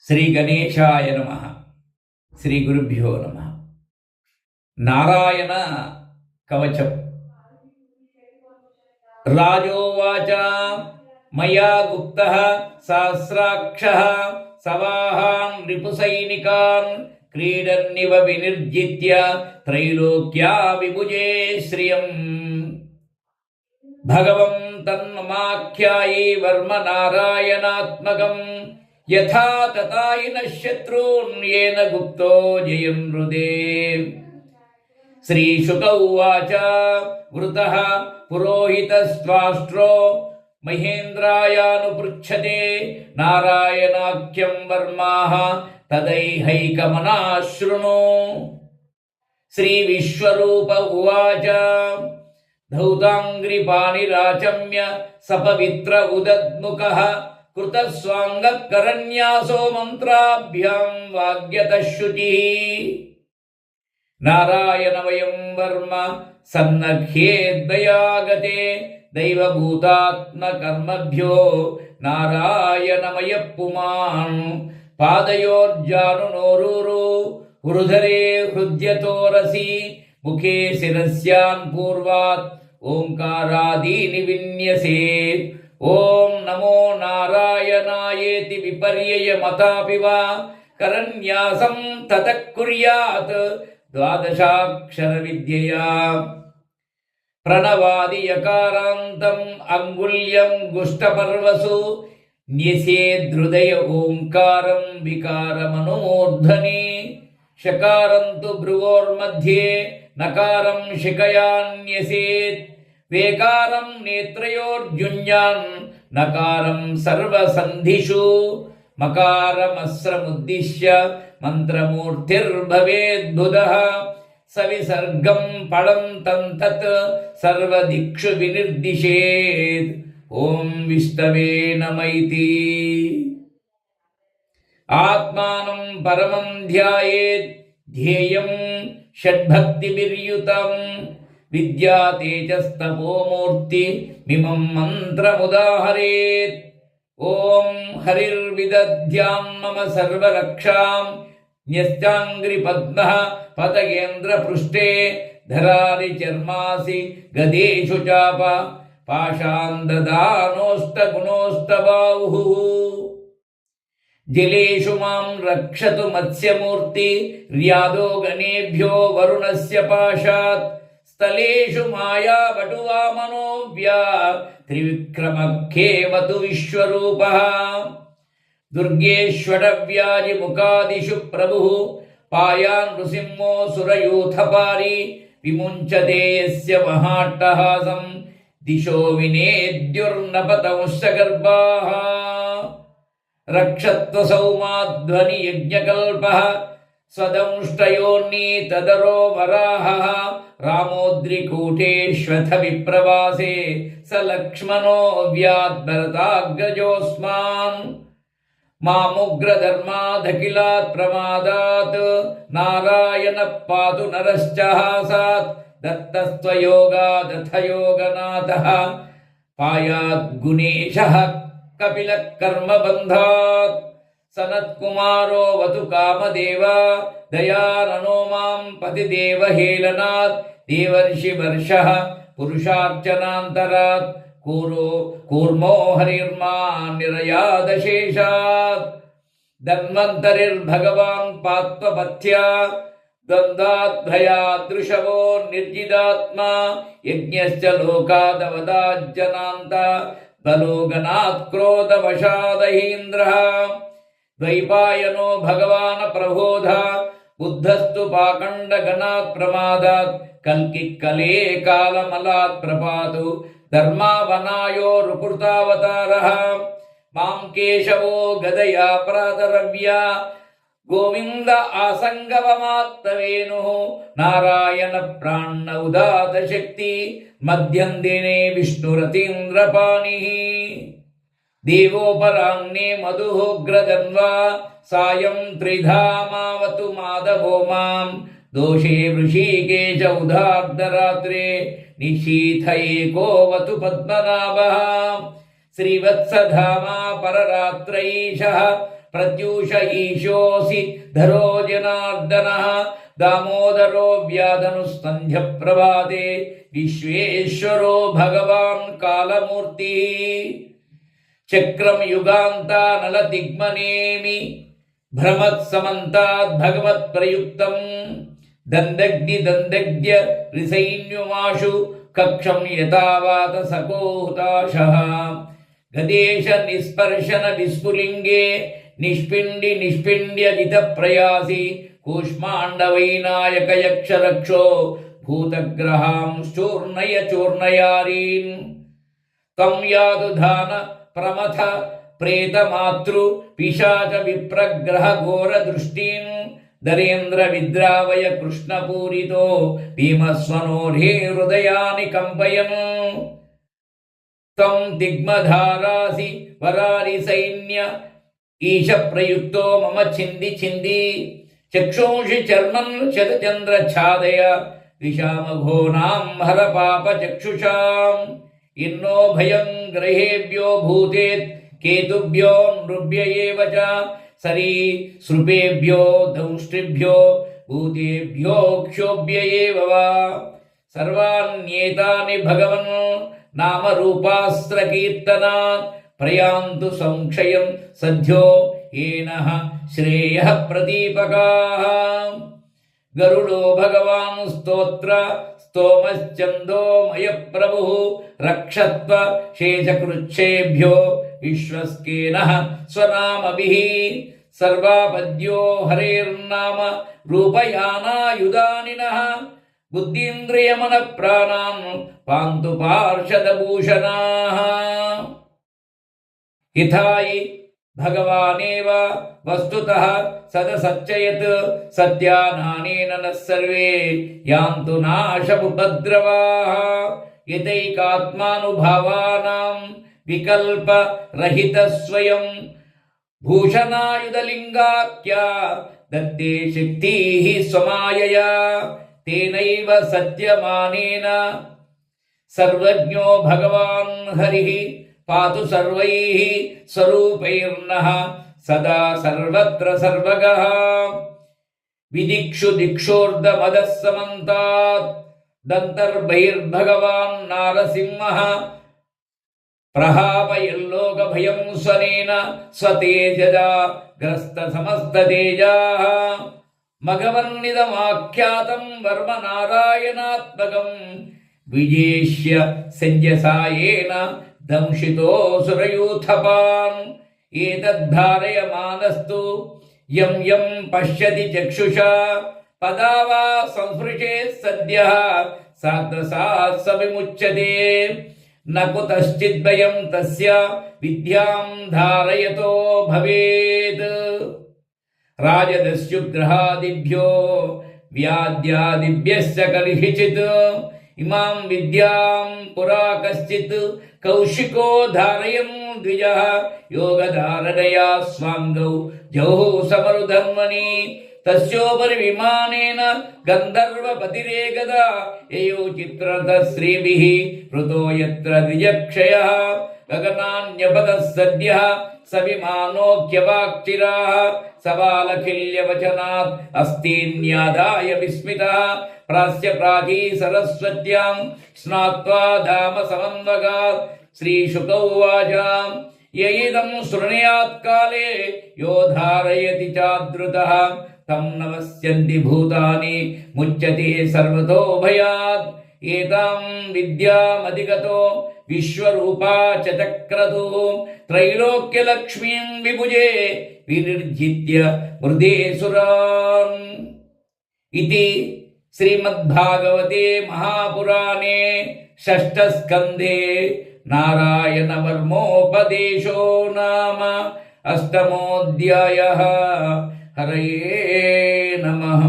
శ్రీ గణేశాయ నమ. శ్రీ గురుభ్యో నమ. నారాయణ కవచం. రాజోవాచ మయా గుప్తః సహస్రాక్షః సవాహాన్ రిపుసైనికాన్ క్రీడన్నివ వినిర్జిత్య త్రైలోక్యా విభుజే శ్రియం. భగవం తన్మమాఖ్యాయీ వర్మ నారాయణాత్మకం యథా తథాయిన శత్రూన్ యేన గుప్తో జయం హృదే. శ్రీశుక ఉవాచ వృతః పురోహితస్త్వాష్ట్రో మహేంద్రాయానుపృచ్ఛతే నారాయణాఖ్యం వర్మాః తదైహైకమనాః శృణు. శ్రీవిశ్వరూప ఉవాచ ధౌతాంగ్రిపాణిరాచమ్య సపవిత్ర ఉదద్ముఖః కృతస్వాంగకరన్యాసో మంత్రాభ్యాం వాగ్యతః శుచిః. నారాయణమయం వర్మ సన్నఖ్యేద్వయాగతే దైవభూతాత్మకర్మభ్యో నారాయణమయ పుమాన్. పాదయోర్జానునోరూరు హృదరే హృద్యతోరసి ముఖే శిరస్యాన్ పూర్వాత్ ఓంకారాదీని విన్యసేత్. ఓం నమో నారాయణాయేతి విపర్యయమతాపి వా కరన్యాసం తతః కుర్యాత్ ద్వాదశాక్షర విద్యయా. ప్రణవాది యకారాంతం అంగుళ్యం గుష్టపర్వసు న్యసేదృదయ ఓంకారం వికారమనుమూర్ధని. షకారం తు భ్రువోర్मध्ये నకారం శిఖయాన్యసేత్. వేకారం నేత్రయోర్జున్యాన్ నకారం సర్వసంధిషు. మకారమస్రముద్దిశ్య మంత్రమూర్తిర్భవేద్బుధః. సవిసర్గం పడం తం తత్ సర్వదిక్షు వినిర్దిశేత్. ఓం విష్ణవే నమైతి. ఆత్మానం పరమం ధ్యాయేత్ ధ్యేయం షడ్భక్తిభిర్యుతం. విద్యా తేజస్తపోమూర్తి మిమం మంత్రముదాహరేత్. ఓం హరిర్విదధ్యాం మమ సర్వరక్షాం న్యస్తాంగ్రి పద్మః పతగేంద్ర పృష్ఠే. ధరారి చర్మాసి గదేషు చాప పాషాందదానోష్టగుణోష్టబాహుః. జలేషు మాం రక్షతు మత్స్యమూర్తి ర్యాదో గణేభ్యో వరుణస్య పాశాత్. స్థలేషు మాయావటువామనో వ్యా త్రివిక్రమఖేమతు విశ్వరూపః. దుర్గేష్వటవ్యాజిముఖాదిషు ప్రభుః పాయాన్ నృసింహో సురయూథపారి. విముంచతే యస్య మహాట్టహాసం దిశో వినేద్యుర్నపతంశ్చగర్భాః. రక్షత్వసౌమాధ్వని యజ్ఞకల్పః స్వదంష్టయోర్ని తదరో వరాహః. రామోద్రికూటేష్వథ విప్రవాసే స లక్ష్మణో వ్యాద్భరతాగ్రజోస్మాన్. మాముగ్రధర్మాదఖిలాత్ ప్రమాదాత్ నారాయణ పాతు నరశ్చహాసాత్. దత్తస్త్వయోగాదథ యోగనాథః పాయాద్గుణేశః కపిలః కర్మబంధాత్. సనత్కుమారో వతు కామదేవ దయాననో మాం పతిదేవహేళనాత్. దేవర్షివర్షః పురుషార్చనాంతరాత్ కూర్మో హరిర్మా నిరయాదశేషాత్. ధన్వంతరిర్భగవాన్ పాత్వపథ్యా ద్వంద్వాద్భయాదృశవో నిర్జిదాత్మా. యజ్ఞశ్చ లోకాదవదాజ్జనాంత బలోగనాత్ క్రోధవశాదహీంద్రః. ద్వైపాయనో భగవాన్ ప్రబోధ బుద్ధస్తు పాకండగణాత్ ప్రమాదాత్. కల్కి కలే కాలమలాత్ ప్రపాతు ధర్మావనాయో రుకృతావతారః. మాం కేశవో గదయా ప్రాతరవ్యా గోవింద ఆసంగవమాత్తవేణుః. నారాయణ ప్రాణ ఉదాత శక్తి మధ్యం దినే విష్ణురతీంద్రపాణిః. దేవోపరాహ్నే మధుహోగ్రధన్వా సాయం త్రిధామావతు మాధవో మాం. దోషే వృషీకేశ ఉదార్ధరాత్రే నిశీథ ఏకోవతు పద్మనాభః. శ్రీవత్సధామా పరరాత్రైషః ప్రత్యూష ఈశోసి ధరో జనార్దనః దామోదరో వ్యాధనుస్కంధ్య ప్రభాతే విశ్వేశ్వరో భగవాన్ కాలమూర్తి చక్రం యుగాంతానల దిగ్మనేమి భ్రమత్సమంతాద్ భగవత్ ప్రయుక్తం దందగ్ని రిసైన్యుమాషు కక్షం యథావాత సకోహుతాశః గదేశ నిస్పర్శన విస్ఫులింగే నిష్పిండ్యజిత ప్రయాసి కూష్మాండవైనాయక యక్షరక్షో భూతగ్రహాం చూర్ణయారీన్ తం యాదుధాన ప్రమథ ప్రేతమాతృ పిశాచ విప్రగ్రహ ఘోర దృష్టిన్ దరేంద్ర విద్రావయ కృష్ణపూరితో భీమస్వనోర్హే హృదయాని కంపయన్ తం దిగ్మధారాసి వరారి సైన్య ఈశ ప్రయుక్తో మమ చింది చక్షుంషి చర్మన్ శతచంద్ర ఛాదయ విషామఘోనాం హర పాప చక్షుషాం ఇన్నో భయం గ్రహేభ్యో భూతేత్ కేతుభ్యో నృభ్య ఏవ చ సరీసృపేభ్యో దంష్ట్రిభ్యో భూతేభ్యో క్షోభ్య ఏవ వా సర్వాణ్యేతాని భగవన్ నామరూపాస్త్ర కీర్తనాత్ ప్రయాంతు సంక్షయం సద్యో ఏనః శ్రేయః ప్రదీపకాః గరుడో భగవాన్ స్తోమశ్చందోమయ ప్రభుః రక్షత్వ శేషకృచ్ఛేభ్యో విశ్వస్కేనః స్వనామభిః సర్వాపద్యో హరేర్నామ రూపయానాయుధానినః బుద్ధీంద్రియమన ప్రాణాన్ పాంతు పార్షదభూషణాః హితాయి భగవానేవ వస్తుతః సదసచ్చయత్ సత్యానానేన నః సర్వే యాంతు నాశముపద్రవాః యతైకాత్మానుభావానాం వికల్పరహిత స్వయం భూషణాయుధలింగాఖ్యా దత్తే శక్తిః స్వమాయయా తేనైవ సత్యమానేన సర్వజ్ఞో భగవాన్ హరిః పాతు సర్వైః స్వరూపైర్నః సదా సర్వత్ర సర్వగః విదిక్షు దిక్షోర్ధమదః సమంతాత్ దంతర్బహిర్భగవాన్ నారసింహః ప్రహాపయల్లోక భయం స్వనేన స్వతేజదా గ్రస్త సమస్త తేజాః మఘవన్నిదమాఖ్యాతం వర్మ నారాయణాత్మకం విజేష్య సంజసాయేన దంశితోసురయూథపాన్ ఏతద్ధారయమానస్తు యం యం పశ్యతి చక్షుషా పదా వా సంస్పృశేత్ సద్యః సాత్రసాత్ స విముచ్యతే న కుతశ్చిద్భయం తస్య విద్యాం ధారయతో భవేత్ రాజదస్యుగ్రహాదిభ్యో వ్యాధ్యాదిభ్యశ్చ కర్హిచిత్ ఇమాం విద్యాం పురా కశ్చిత్ కౌశికో ధారయన్ ద్విజః యోగధారణయా స్వాంగౌ జౌః సమరుధన్వని తస్యోపరి విమానేన గంధర్వపతిరేగదా యయౌ చిత్రత శ్రీభిః హృతో యత్ర ద్విజక్షయః గగనాన్యపతః సద్యః స విమానోఖ్యవాక్చిరాः సబాలఖిల్యవచనాత్ అస్తీన్యాదాయ విస్మితः ప్రాస్య ప్రాచీ సరస్వత్యాం స్నాత్వా ధామ సమన్వగాత్ శ్రీశుక ఉవాచ యయిదం శృణుయాత్ కాలే యో ధారయతి చాదృతః తం నమస్యంతి భూతాని ముచ్యతే సర్వతో భయాత్ ఏతాం విద్యామధిగతో విశ్వరూపా చ చక్రతు త్రైలోక్యలక్ష్మీం విభుజే వినిర్జిత్య మృదేసురాన్ ఇతి శ్రీమద్భాగవతే మహాపురాణే షష్ఠస్కంధే నారాయణవర్మోపదేశో నామ అష్టమోऽధ్యాయः. హరయే నమః.